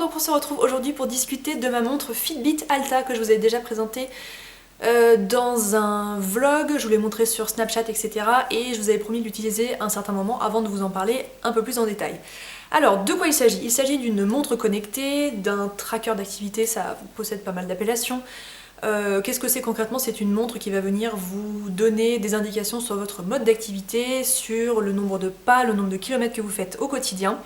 donc on se retrouve aujourd'hui pour discuter de ma montre Fitbit Alta que je vous ai déjà présentée dans un vlog, je vous l'ai montré sur Snapchat, etc. Et je vous avais promis de l'utiliser un certain moment avant de vous en parler un peu plus en détail. Alors, de quoi il s'agit? Il s'agit d'une montre connectée, d'un tracker d'activité, ça possède pas mal d'appellations. Qu'est-ce que c'est concrètement? C'est une montre qui va venir vous donner des indications sur votre mode d'activité, sur le nombre de pas, le nombre de kilomètres que vous faites au quotidien,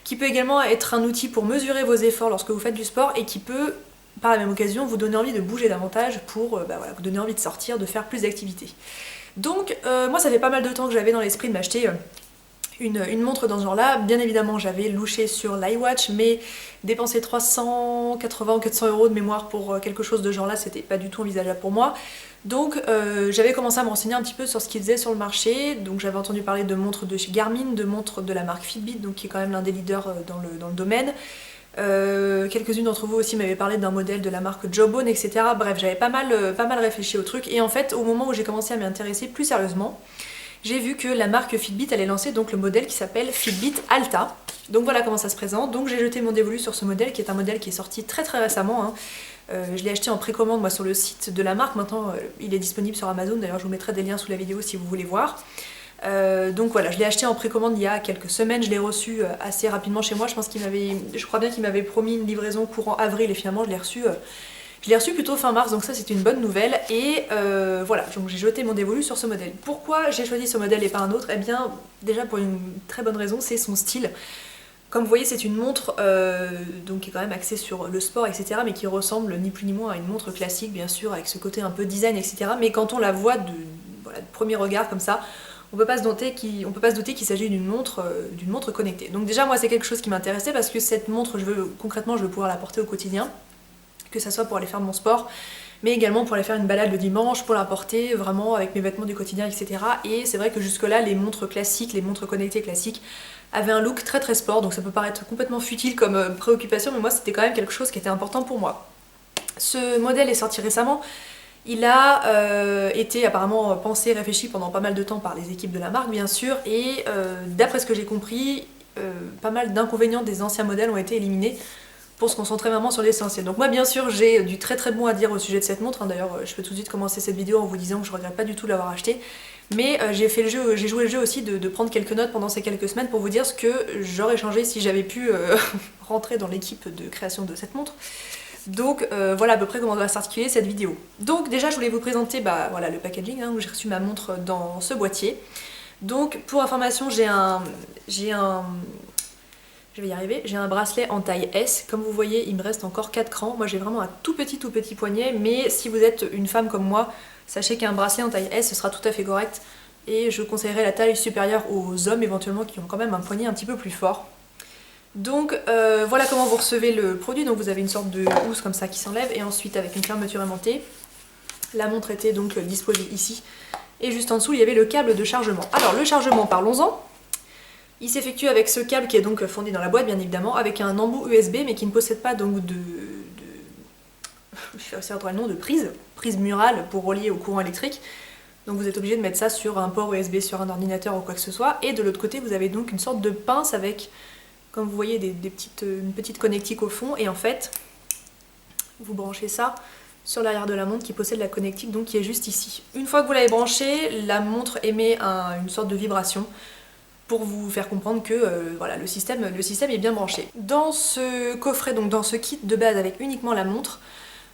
qui peut également être un outil pour mesurer vos efforts lorsque vous faites du sport et qui peut, par la même occasion, vous donner envie de bouger davantage pour vous donner envie de sortir, de faire plus d'activités. Donc moi ça fait pas mal de temps que j'avais dans l'esprit de m'acheter une montre dans ce genre-là. Bien évidemment j'avais louché sur l'iWatch, mais dépenser 380 ou 400 € de mémoire pour quelque chose de ce genre-là, c'était pas du tout envisageable pour moi. Donc j'avais commencé à me renseigner un petit peu sur ce qu'ils faisaient sur le marché. Donc j'avais entendu parler de montres de chez Garmin, de montres de la marque Fitbit, donc qui est quand même l'un des leaders dans le domaine. Quelques-unes d'entre vous aussi m'avaient parlé d'un modèle de la marque Jawbone, etc. Bref, j'avais pas mal réfléchi au truc, et en fait au moment où j'ai commencé à m'y intéresser plus sérieusement, j'ai vu que la marque Fitbit allait lancer donc le modèle qui s'appelle Fitbit Alta. Donc voilà comment ça se présente. Donc j'ai jeté mon dévolu sur ce modèle qui est un modèle qui est sorti très récemment, hein. Je l'ai acheté en précommande moi sur le site de la marque. Maintenant il est disponible sur Amazon, d'ailleurs je vous mettrai des liens sous la vidéo si vous voulez voir. Donc voilà, je l'ai acheté en précommande il y a quelques semaines, je l'ai reçu assez rapidement chez moi. Je crois bien qu'il m'avait promis une livraison courant avril, et finalement je l'ai reçu plutôt fin mars, donc ça c'est une bonne nouvelle. Et voilà, donc j'ai jeté mon dévolu sur ce modèle. Pourquoi j'ai choisi ce modèle et pas un autre? Eh bien déjà pour une très bonne raison, c'est son style. Comme vous voyez, c'est une montre donc qui est quand même axée sur le sport, etc. mais qui ressemble ni plus ni moins à une montre classique, bien sûr, avec ce côté un peu design, etc. Mais quand on la voit de premier regard comme ça, on peut pas se douter qu'il s'agit d'une montre connectée. Donc déjà moi c'est quelque chose qui m'intéressait parce que cette montre, concrètement je veux pouvoir la porter au quotidien, que ça soit pour aller faire mon sport, mais également pour aller faire une balade le dimanche, pour la porter vraiment avec mes vêtements du quotidien, etc. Et c'est vrai que jusque là les montres classiques, les montres connectées classiques avaient un look très sport, donc ça peut paraître complètement futile comme préoccupation, mais moi c'était quand même quelque chose qui était important pour moi. Ce modèle est sorti récemment. Il a été apparemment pensé, réfléchi pendant pas mal de temps par les équipes de la marque, bien sûr, et d'après ce que j'ai compris, pas mal d'inconvénients des anciens modèles ont été éliminés pour se concentrer vraiment sur l'essentiel. Donc moi, bien sûr, j'ai du très bon à dire au sujet de cette montre, hein. D'ailleurs, je peux tout de suite commencer cette vidéo en vous disant que je regrette pas du tout de l'avoir acheté, mais j'ai joué le jeu aussi de prendre quelques notes pendant ces quelques semaines pour vous dire ce que j'aurais changé si j'avais pu rentrer dans l'équipe de création de cette montre. Donc voilà à peu près comment va s'articuler cette vidéo. Donc déjà je voulais vous présenter voilà, le packaging, hein, où j'ai reçu ma montre dans ce boîtier. Donc pour information, j'ai un bracelet en taille S. Comme vous voyez, il me reste encore 4 crans. Moi j'ai vraiment un tout petit poignet, mais si vous êtes une femme comme moi, sachez qu'un bracelet en taille S ce sera tout à fait correct, et je conseillerais la taille supérieure aux hommes éventuellement qui ont quand même un poignet un petit peu plus fort. Donc voilà comment vous recevez le produit. Donc vous avez une sorte de housse comme ça qui s'enlève, et ensuite avec une fermeture aimantée. La montre était donc disposée ici, et juste en dessous il y avait le câble de chargement. Alors le chargement, parlons-en. Il s'effectue avec ce câble qui est donc fourni dans la boîte, bien évidemment, avec un embout USB, mais qui ne possède pas donc de prise murale pour relier au courant électrique. Donc vous êtes obligé de mettre ça sur un port USB, sur un ordinateur ou quoi que ce soit. Et de l'autre côté vous avez donc une sorte de pince avec, comme vous voyez, une petite connectique au fond, et en fait vous branchez ça sur l'arrière de la montre qui possède la connectique, donc qui est juste ici. Une fois que vous l'avez branché, la montre émet une sorte de vibration pour vous faire comprendre que voilà, le système est bien branché. Dans ce coffret, donc dans ce kit de base avec uniquement la montre,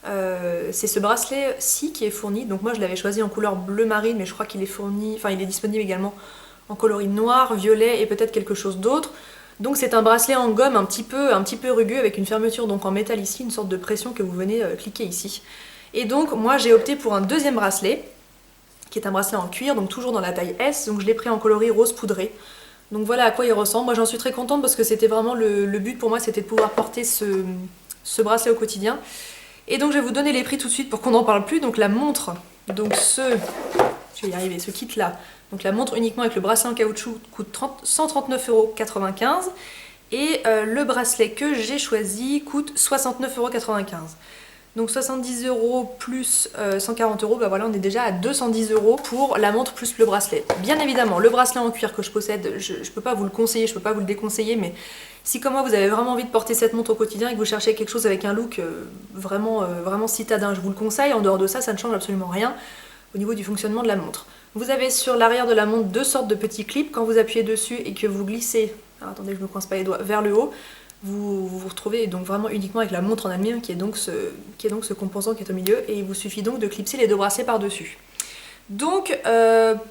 c'est ce bracelet-ci qui est fourni. Donc moi je l'avais choisi en couleur bleu marine, mais je crois qu'il est il est disponible également en coloris noir, violet et peut-être quelque chose d'autre. Donc c'est un bracelet en gomme un petit peu rugueux, avec une fermeture donc en métal ici, une sorte de pression que vous venez cliquer ici. Et donc moi j'ai opté pour un deuxième bracelet, qui est un bracelet en cuir, donc toujours dans la taille S, donc je l'ai pris en coloris rose poudré. Donc voilà à quoi il ressemble. Moi j'en suis très contente parce que c'était vraiment le but pour moi, c'était de pouvoir porter ce bracelet au quotidien. Et donc je vais vous donner les prix tout de suite pour qu'on n'en parle plus. Donc la montre, donc je vais y arriver, ce kit là, donc la montre uniquement avec le bracelet en caoutchouc coûte 139,95 € et le bracelet que j'ai choisi coûte 69,95 €. Donc 70 € plus 140 €, bah voilà, on est déjà à 210 € pour la montre plus le bracelet. Bien évidemment, le bracelet en cuir que je possède, je peux pas vous le conseiller, je peux pas vous le déconseiller, mais si comme moi vous avez vraiment envie de porter cette montre au quotidien et que vous cherchez quelque chose avec un look vraiment citadin, je vous le conseille. En dehors de ça, ça ne change absolument rien au niveau du fonctionnement de la montre. Vous avez sur l'arrière de la montre deux sortes de petits clips. Quand vous appuyez dessus et que vous glissez, alors attendez, je me coince pas les doigts, vers le haut, vous retrouvez donc vraiment uniquement avec la montre en elle-même qui est donc ce composant qui est au milieu, et il vous suffit donc de clipser les deux bracelets par-dessus. Donc,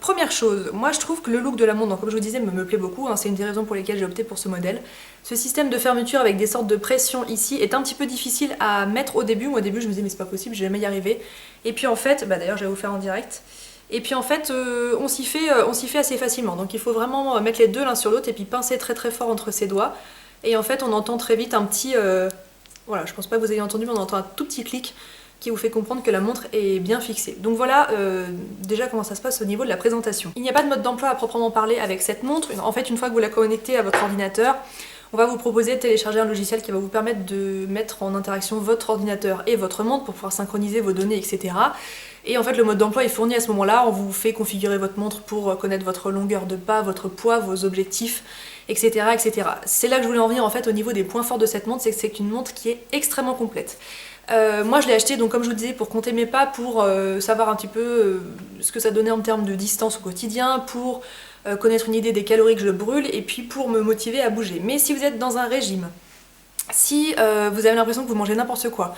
première chose, moi je trouve que le look de la montre, donc, comme je vous disais, me plaît beaucoup, hein, c'est une des raisons pour lesquelles j'ai opté pour ce modèle. Ce système de fermeture avec des sortes de pression ici est un petit peu difficile à mettre au début. Moi au début je me disais mais c'est pas possible, je vais jamais y arriver. Et puis en fait, bah d'ailleurs je vais vous faire en direct. Et puis en fait, on s'y fait assez facilement. Donc il faut vraiment mettre les deux l'un sur l'autre et puis pincer très très fort entre ses doigts. Et en fait on entend très vite un petit... voilà, je pense pas que vous ayez entendu, mais on entend un tout petit clic qui vous fait comprendre que la montre est bien fixée. Donc voilà déjà comment ça se passe au niveau de la présentation. Il n'y a pas de mode d'emploi à proprement parler avec cette montre. En fait, une fois que vous la connectez à votre ordinateur, on va vous proposer de télécharger un logiciel qui va vous permettre de mettre en interaction votre ordinateur et votre montre pour pouvoir synchroniser vos données, etc. Et en fait, le mode d'emploi est fourni à ce moment-là. On vous fait configurer votre montre pour connaître votre longueur de pas, votre poids, vos objectifs, etc. etc. C'est là que je voulais en venir en fait au niveau des points forts de cette montre, c'est que c'est une montre qui est extrêmement complète. Moi je l'ai acheté donc comme je vous disais pour compter mes pas, pour savoir un petit peu ce que ça donnait en termes de distance au quotidien, pour connaître une idée des calories que je brûle et puis pour me motiver à bouger. Mais si vous êtes dans un régime, si vous avez l'impression que vous mangez n'importe quoi,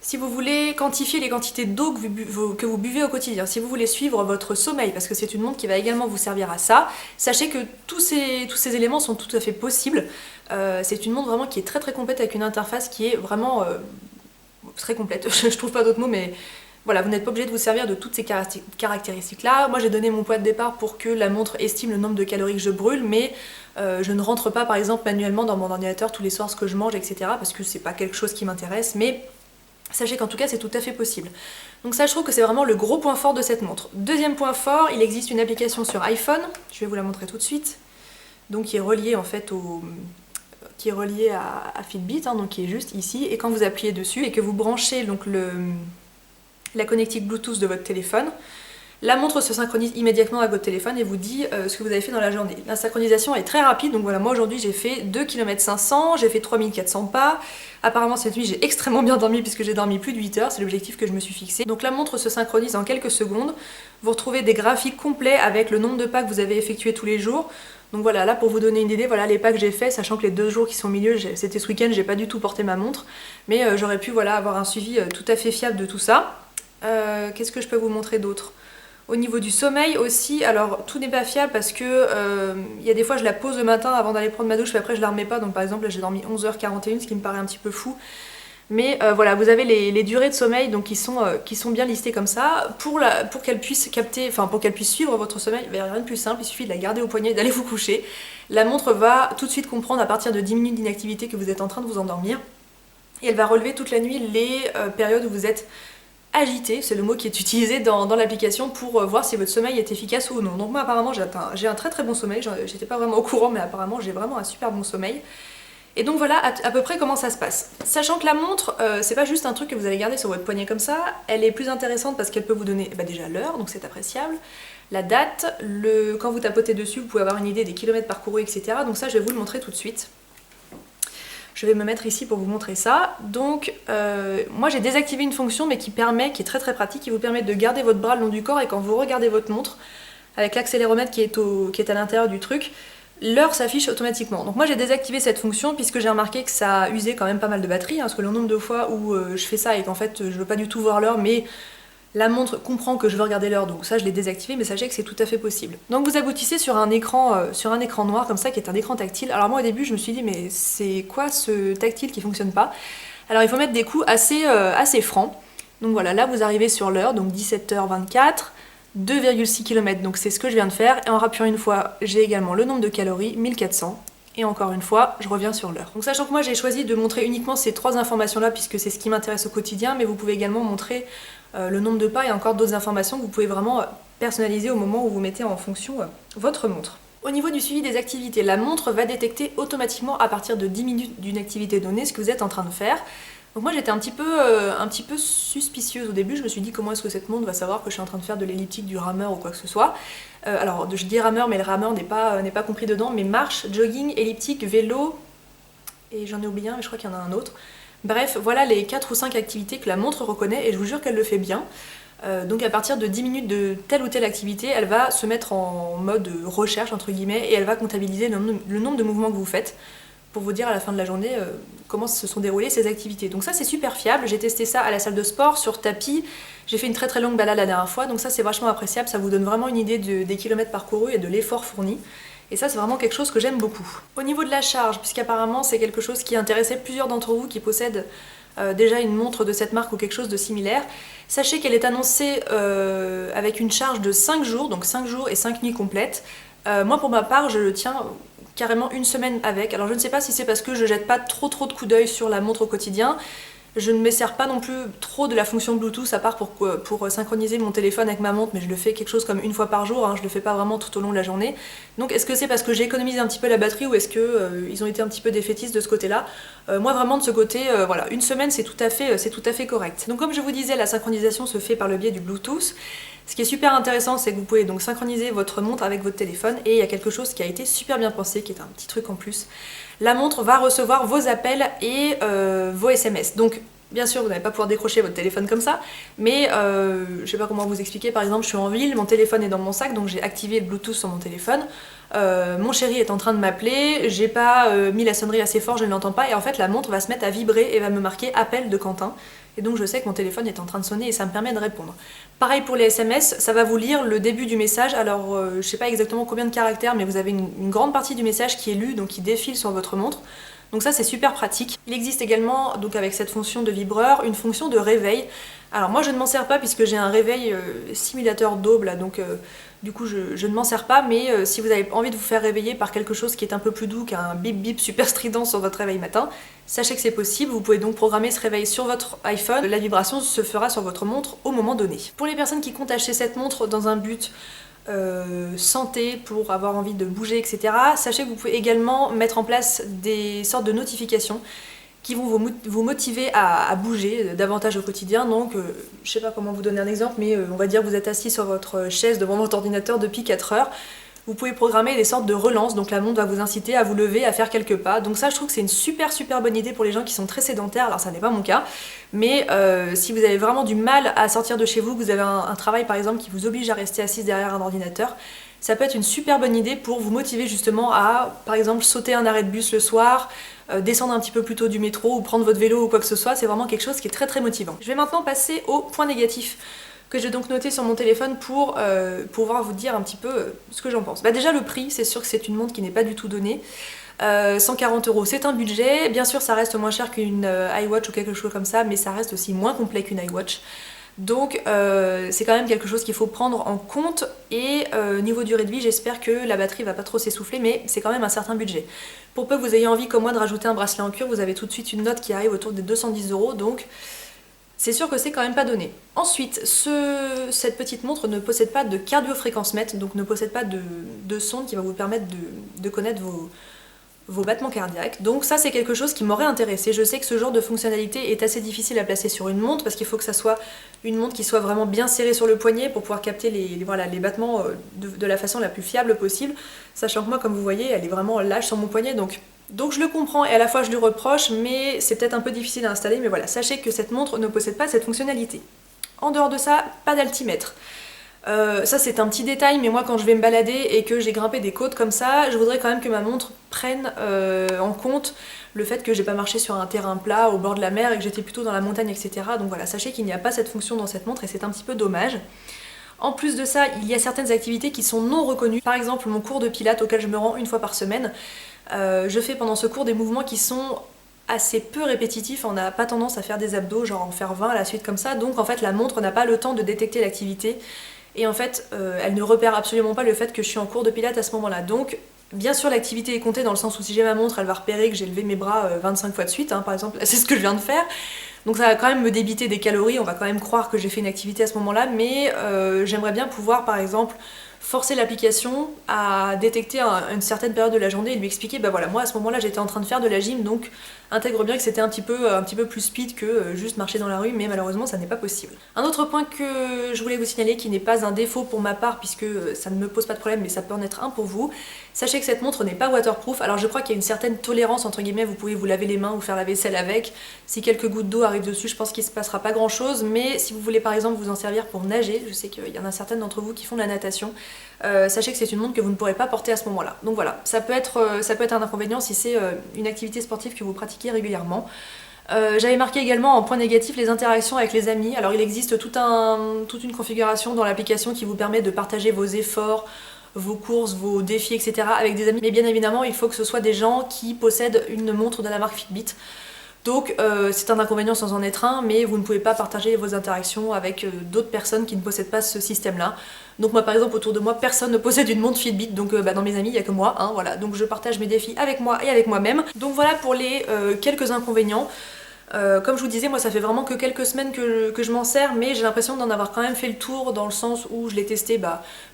si vous voulez quantifier les quantités d'eau que vous buvez au quotidien, si vous voulez suivre votre sommeil, parce que c'est une montre qui va également vous servir à ça, sachez que tous ces éléments sont tout à fait possibles. C'est une montre vraiment qui est très très complète avec une interface qui est vraiment très complète, je trouve pas d'autres mots, mais voilà, vous n'êtes pas obligé de vous servir de toutes ces caractéristiques-là. Moi j'ai donné mon poids de départ pour que la montre estime le nombre de calories que je brûle, mais je ne rentre pas par exemple manuellement dans mon ordinateur tous les soirs ce que je mange, etc. parce que c'est pas quelque chose qui m'intéresse, mais sachez qu'en tout cas c'est tout à fait possible. Donc ça je trouve que c'est vraiment le gros point fort de cette montre. Deuxième point fort, il existe une application sur iPhone, je vais vous la montrer tout de suite, donc qui est reliée en fait à Fitbit, hein, donc qui est juste ici, et quand vous appuyez dessus et que vous branchez donc la connectique Bluetooth de votre téléphone, la montre se synchronise immédiatement avec votre téléphone et vous dit ce que vous avez fait dans la journée. La synchronisation est très rapide, donc voilà, moi aujourd'hui j'ai fait 2 km 500, j'ai fait 3400 pas. Apparemment cette nuit j'ai extrêmement bien dormi puisque j'ai dormi plus de 8 heures, c'est l'objectif que je me suis fixé. Donc la montre se synchronise en quelques secondes, vous retrouvez des graphiques complets avec le nombre de pas que vous avez effectués tous les jours. Donc voilà, là pour vous donner une idée, voilà les pas que j'ai fait, sachant que les 2 jours qui sont au milieu, c'était ce week-end, j'ai pas du tout porté ma montre, mais j'aurais pu voilà, avoir un suivi tout à fait fiable de tout ça. Qu'est-ce que je peux vous montrer d'autre ? Au niveau du sommeil aussi, alors tout n'est pas fiable parce que il y a des fois je la pose le matin avant d'aller prendre ma douche, puis après je la remets pas, donc par exemple là j'ai dormi 11h41, ce qui me paraît un petit peu fou. Mais voilà, vous avez les durées de sommeil donc qui sont bien listées comme ça. Pour qu'elle puisse capter, enfin pour qu'elle puisse suivre votre sommeil, il n'y a rien de plus simple, il suffit de la garder au poignet et d'aller vous coucher. La montre va tout de suite comprendre à partir de 10 minutes d'inactivité que vous êtes en train de vous endormir. Et elle va relever toute la nuit les périodes où vous êtes agité, c'est le mot qui est utilisé dans l'application pour voir si votre sommeil est efficace ou non. Donc moi apparemment j'ai un très très bon sommeil, j'étais pas vraiment au courant mais apparemment j'ai vraiment un super bon sommeil. Et donc voilà à peu près comment ça se passe. Sachant que la montre, c'est pas juste un truc que vous allez garder sur votre poignet comme ça, elle est plus intéressante parce qu'elle peut vous donner déjà l'heure, donc c'est appréciable, la date, quand vous tapotez dessus vous pouvez avoir une idée des kilomètres parcourus, etc. Donc ça je vais vous le montrer tout de suite. Je vais me mettre ici pour vous montrer ça. Donc moi j'ai désactivé une fonction mais qui est très très pratique, qui vous permet de garder votre bras le long du corps et quand vous regardez votre montre, avec l'accéléromètre qui est à l'intérieur du truc, l'heure s'affiche automatiquement. Donc moi j'ai désactivé cette fonction puisque j'ai remarqué que ça a usé quand même pas mal de batterie, hein, parce que le nombre de fois où je fais ça et qu'en fait je veux pas du tout voir l'heure mais la montre comprend que je veux regarder l'heure, donc ça je l'ai désactivé, mais sachez que c'est tout à fait possible. Donc vous aboutissez sur un écran noir comme ça qui est un écran tactile. Alors moi au début je me suis dit mais c'est quoi ce tactile qui fonctionne pas? Alors il faut mettre des coups assez francs. Donc voilà, là vous arrivez sur l'heure, donc 17h24, 2,6 km, donc c'est ce que je viens de faire. Et en rappuyant une fois, j'ai également le nombre de calories, 1400. Et encore une fois, je reviens sur l'heure. Donc sachant que moi j'ai choisi de montrer uniquement ces 3 informations là puisque c'est ce qui m'intéresse au quotidien, mais vous pouvez également montrer le nombre de pas et encore d'autres informations que vous pouvez vraiment personnaliser au moment où vous mettez en fonction votre montre. Au niveau du suivi des activités, la montre va détecter automatiquement à partir de 10 minutes d'une activité donnée ce que vous êtes en train de faire. Donc moi j'étais un petit peu suspicieuse au début, je me suis dit comment est-ce que cette montre va savoir que je suis en train de faire de l'elliptique, du rameur ou quoi que ce soit. Alors je dis rameur mais le rameur n'est pas compris dedans, mais marche, jogging, elliptique, vélo, et j'en ai oublié un mais je crois qu'il y en a un autre. Bref, voilà les 4 ou 5 activités que la montre reconnaît et je vous jure qu'elle le fait bien. Donc à partir de 10 minutes de telle ou telle activité, elle va se mettre en mode recherche entre guillemets et elle va comptabiliser le nombre de mouvements que vous faites pour vous dire à la fin de la journée comment se sont déroulées ces activités. Donc ça c'est super fiable, j'ai testé ça à la salle de sport, sur tapis, j'ai fait une très très longue balade la dernière fois, donc ça c'est vachement appréciable, ça vous donne vraiment une idée des kilomètres parcourus et de l'effort fourni. Et ça c'est vraiment quelque chose que j'aime beaucoup. Au niveau de la charge, puisqu'apparemment c'est quelque chose qui intéressait plusieurs d'entre vous qui possèdent déjà une montre de cette marque ou quelque chose de similaire, sachez qu'elle est annoncée avec une charge de 5 jours, donc 5 jours et 5 nuits complètes. Moi pour ma part je le tiens carrément une semaine avec. Alors je ne sais pas si c'est parce que je jette pas trop de coups d'œil sur la montre au quotidien. Je ne me sers pas non plus trop de la fonction Bluetooth à part pour synchroniser mon téléphone avec ma montre, mais je le fais quelque chose comme une fois par jour, hein, je le fais pas vraiment tout au long de la journée. Donc est-ce que c'est parce que j'ai économisé un petit peu la batterie ou est-ce que ils ont été un petit peu défaitistes de ce côté-là? Moi vraiment de ce côté, voilà, une semaine c'est tout à fait correct. Donc comme je vous disais, la synchronisation se fait par le biais du Bluetooth. Ce qui est super intéressant, c'est que vous pouvez donc synchroniser votre montre avec votre téléphone et il y a quelque chose qui a été super bien pensé, qui est un petit truc en plus. La montre va recevoir vos appels et vos SMS. Donc bien sûr, vous n'allez pas pouvoir décrocher votre téléphone comme ça, mais je sais pas comment vous expliquer. Par exemple, je suis en ville, mon téléphone est dans mon sac, donc j'ai activé le Bluetooth sur mon téléphone. Mon chéri est en train de m'appeler, j'ai pas mis la sonnerie assez fort, je ne l'entends pas, et en fait la montre va se mettre à vibrer et va me marquer appel de Quentin. Et donc je sais que mon téléphone est en train de sonner et ça me permet de répondre. Pareil pour les SMS, ça va vous lire le début du message. Alors je sais pas exactement combien de caractères, mais vous avez une grande partie du message qui est lu, donc qui défile sur votre montre. Donc ça c'est super pratique. Il existe également, donc avec cette fonction de vibreur, une fonction de réveil. Alors moi je ne m'en sers pas puisque j'ai un réveil simulateur d'aube là, donc du coup je ne m'en sers pas, mais si vous avez envie de vous faire réveiller par quelque chose qui est un peu plus doux qu'un bip bip super strident sur votre réveil matin, sachez que c'est possible, vous pouvez donc programmer ce réveil sur votre iPhone, la vibration se fera sur votre montre au moment donné. Pour les personnes qui comptent acheter cette montre dans un but santé, pour avoir envie de bouger, etc., sachez que vous pouvez également mettre en place des sortes de notifications qui vont vous motiver à bouger davantage au quotidien. Donc je sais pas comment vous donner un exemple, mais on va dire que vous êtes assis sur votre chaise devant votre ordinateur depuis 4 heures. Vous pouvez programmer des sortes de relances, donc la montre va vous inciter à vous lever, à faire quelques pas. Donc ça je trouve que c'est une super bonne idée pour les gens qui sont très sédentaires, alors ça n'est pas mon cas, mais si vous avez vraiment du mal à sortir de chez vous, que vous avez un travail par exemple qui vous oblige à rester assise derrière un ordinateur, ça peut être une super bonne idée pour vous motiver justement à, par exemple, sauter un arrêt de bus le soir, descendre un petit peu plus tôt du métro ou prendre votre vélo ou quoi que ce soit. C'est vraiment quelque chose qui est très motivant. Je vais maintenant passer au point négatif que j'ai donc noté sur mon téléphone pour pouvoir vous dire un petit peu ce que j'en pense. Bah déjà le prix, c'est sûr que c'est une montre qui n'est pas du tout donnée. 140 €, c'est un budget. Bien sûr ça reste moins cher qu'une iWatch ou quelque chose comme ça, mais ça reste aussi moins complet qu'une iWatch. Donc c'est quand même quelque chose qu'il faut prendre en compte, et niveau durée de vie, j'espère que la batterie va pas trop s'essouffler, mais c'est quand même un certain budget. Pour peu que vous ayez envie comme moi de rajouter un bracelet en cuir, vous avez tout de suite une note qui arrive autour des 210 €, donc c'est sûr que c'est quand même pas donné. Ensuite, cette petite montre ne possède pas de cardiofréquence-mètre, donc ne possède pas de sonde qui va vous permettre de connaître vos battements cardiaques. Donc ça c'est quelque chose qui m'aurait intéressé. Je sais que ce genre de fonctionnalité est assez difficile à placer sur une montre parce qu'il faut que ça soit une montre qui soit vraiment bien serrée sur le poignet pour pouvoir capter les battements de la façon la plus fiable possible. Sachant que moi, comme vous voyez, elle est vraiment lâche sur mon poignet, donc je le comprends et à la fois je lui reproche, mais c'est peut-être un peu difficile à installer. Mais voilà, sachez que cette montre ne possède pas cette fonctionnalité. En dehors de ça, pas d'altimètre. Ça c'est un petit détail, mais moi quand je vais me balader et que j'ai grimpé des côtes comme ça, je voudrais quand même que ma montre prenne en compte le fait que j'ai pas marché sur un terrain plat au bord de la mer et que j'étais plutôt dans la montagne, etc. Donc voilà, sachez qu'il n'y a pas cette fonction dans cette montre et c'est un petit peu dommage. En plus de ça, il y a certaines activités qui sont non reconnues. Par exemple, mon cours de pilates auquel je me rends une fois par semaine, je fais pendant ce cours des mouvements qui sont assez peu répétitifs. On n'a pas tendance à faire des abdos, genre en faire 20 à la suite comme ça, donc en fait la montre n'a pas le temps de détecter l'activité. Et en fait, elle ne repère absolument pas le fait que je suis en cours de pilates à ce moment-là. Donc, bien sûr, l'activité est comptée dans le sens où si j'ai ma montre, elle va repérer que j'ai levé mes bras 25 fois de suite, hein, par exemple. C'est ce que je viens de faire. Donc ça va quand même me débiter des calories, on va quand même croire que j'ai fait une activité à ce moment-là, mais j'aimerais bien pouvoir, par exemple, forcer l'application à détecter une certaine période de la journée et lui expliquer bah voilà, moi à ce moment-là j'étais en train de faire de la gym, donc intègre bien que c'était un petit peu plus speed que juste marcher dans la rue, mais malheureusement ça n'est pas possible. Un autre point que je voulais vous signaler qui n'est pas un défaut pour ma part puisque ça ne me pose pas de problème mais ça peut en être un pour vous, sachez que cette montre n'est pas waterproof. Alors je crois qu'il y a une certaine tolérance entre guillemets, vous pouvez vous laver les mains ou faire la vaisselle avec, si quelques gouttes d'eau arrivent dessus je pense qu'il se passera pas grand chose, mais si vous voulez par exemple vous en servir pour nager, je sais qu'il y en a certaines d'entre vous qui font de la natation, sachez que c'est une montre que vous ne pourrez pas porter à ce moment là. Donc voilà, ça peut être un inconvénient si c'est une activité sportive que vous pratiquez régulièrement. J'avais marqué également en point négatif les interactions avec les amis. Alors il existe toute une configuration dans l'application qui vous permet de partager vos efforts, vos courses, vos défis, etc. avec des amis. Mais bien évidemment, il faut que ce soit des gens qui possèdent une montre de la marque Fitbit. Donc c'est un inconvénient sans en être un, mais vous ne pouvez pas partager vos interactions avec d'autres personnes qui ne possèdent pas ce système-là. Donc moi par exemple autour de moi personne ne possède une montre Fitbit, donc dans mes amis il n'y a que moi, hein, voilà. Donc je partage mes défis avec moi et avec moi-même. Donc voilà pour les quelques inconvénients. Comme je vous disais, moi ça fait vraiment que quelques semaines que je m'en sers, mais j'ai l'impression d'en avoir quand même fait le tour dans le sens où je l'ai testé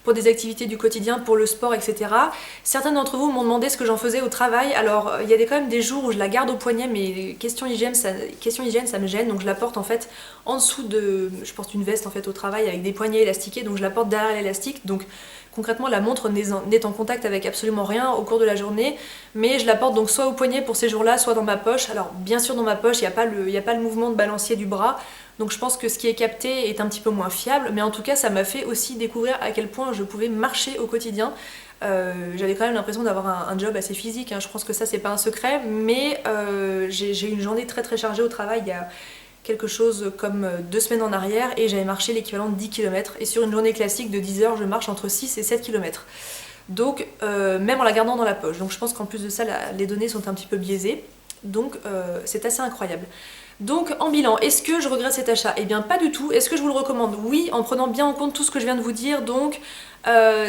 pour des activités du quotidien, pour le sport, etc. Certains d'entre vous m'ont demandé ce que j'en faisais au travail. Alors il y a quand même des jours où je la garde au poignet, mais question hygiène ça me gêne, donc je la porte en fait en dessous de... Je porte une veste en fait au travail avec des poignets élastiqués, donc je la porte derrière l'élastique, donc concrètement la montre n'est en contact avec absolument rien au cours de la journée, mais je la porte donc soit au poignet pour ces jours-là, soit dans ma poche. Alors bien sûr dans ma poche il n'y a pas le mouvement de balancier du bras, donc je pense que ce qui est capté est un petit peu moins fiable, mais en tout cas ça m'a fait aussi découvrir à quel point je pouvais marcher au quotidien. J'avais quand même l'impression d'avoir un job assez physique, hein. Je pense que ça c'est pas un secret, mais j'ai eu une journée très très chargée au travail il y a quelque chose comme 2 semaines en arrière et j'avais marché l'équivalent de 10 km et sur une journée classique de 10 heures je marche entre 6 et 7 km. Donc même en la gardant dans la poche, donc je pense qu'en plus de ça les données sont un petit peu biaisées, donc c'est assez incroyable. Donc en bilan, est-ce que je regrette cet achat? Eh bien pas du tout. Est-ce que je vous le recommande? Oui, en prenant bien en compte tout ce que je viens de vous dire. Donc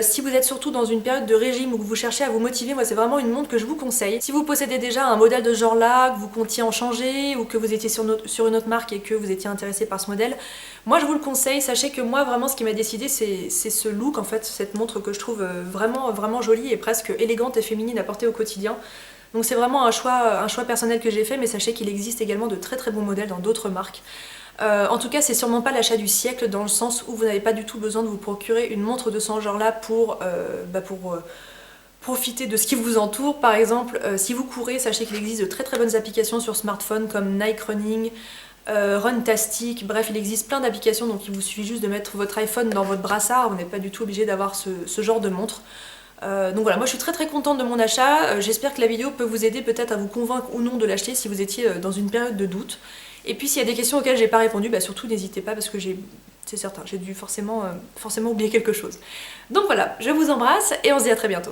si vous êtes surtout dans une période de régime ou que vous cherchez à vous motiver, moi c'est vraiment une montre que je vous conseille. Si vous possédez déjà un modèle de ce genre là, que vous comptiez en changer ou que vous étiez sur une autre marque et que vous étiez intéressé par ce modèle, moi je vous le conseille. Sachez que moi vraiment ce qui m'a décidé c'est ce look en fait, cette montre que je trouve vraiment vraiment jolie et presque élégante et féminine à porter au quotidien. Donc c'est vraiment un choix personnel que j'ai fait, mais sachez qu'il existe également de très très bons modèles dans d'autres marques. En tout cas c'est sûrement pas l'achat du siècle dans le sens où vous n'avez pas du tout besoin de vous procurer une montre de ce genre là pour profiter de ce qui vous entoure. Par exemple si vous courez, sachez qu'il existe de très très bonnes applications sur smartphone comme Nike Running, Runtastic, bref il existe plein d'applications, donc il vous suffit juste de mettre votre iPhone dans votre brassard, vous n'êtes pas du tout obligé d'avoir ce genre de montre. Donc voilà, moi je suis très très contente de mon achat, j'espère que la vidéo peut vous aider peut-être à vous convaincre ou non de l'acheter si vous étiez dans une période de doute. Et puis s'il y a des questions auxquelles j'ai pas répondu, surtout n'hésitez pas parce que c'est certain, j'ai dû forcément oublier quelque chose. Donc voilà, je vous embrasse et on se dit à très bientôt.